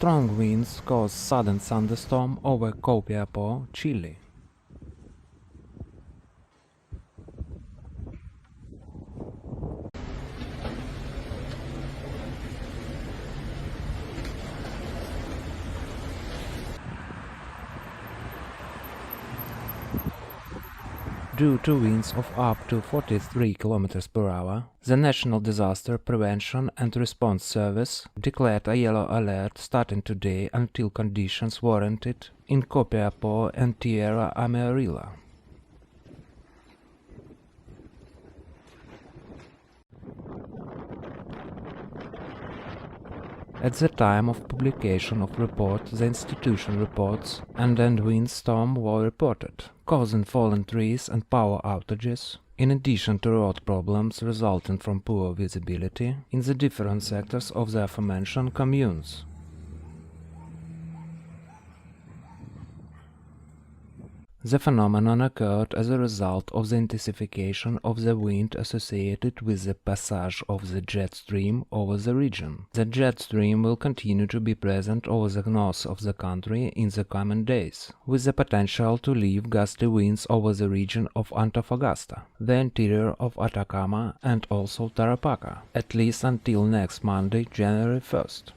Strong winds caused sudden thunderstorm over Copiapó, Chile. Due to winds of up to 43 km per hour, the National Disaster Prevention and Response Service declared a yellow alert starting today until conditions warranted in Copiapó and Tierra Amarilla. At the time of publication of report, the institution reports and windstorm were reported, causing fallen trees and power outages, in addition to road problems resulting from poor visibility in the different sectors of the aforementioned communes. The phenomenon occurred as a result of the intensification of the wind associated with the passage of the jet stream over the region. The jet stream will continue to be present over the north of the country in the coming days, with the potential to leave gusty winds over the region of Antofagasta, the interior of Atacama and also Tarapacá, at least until next Monday, January 1st.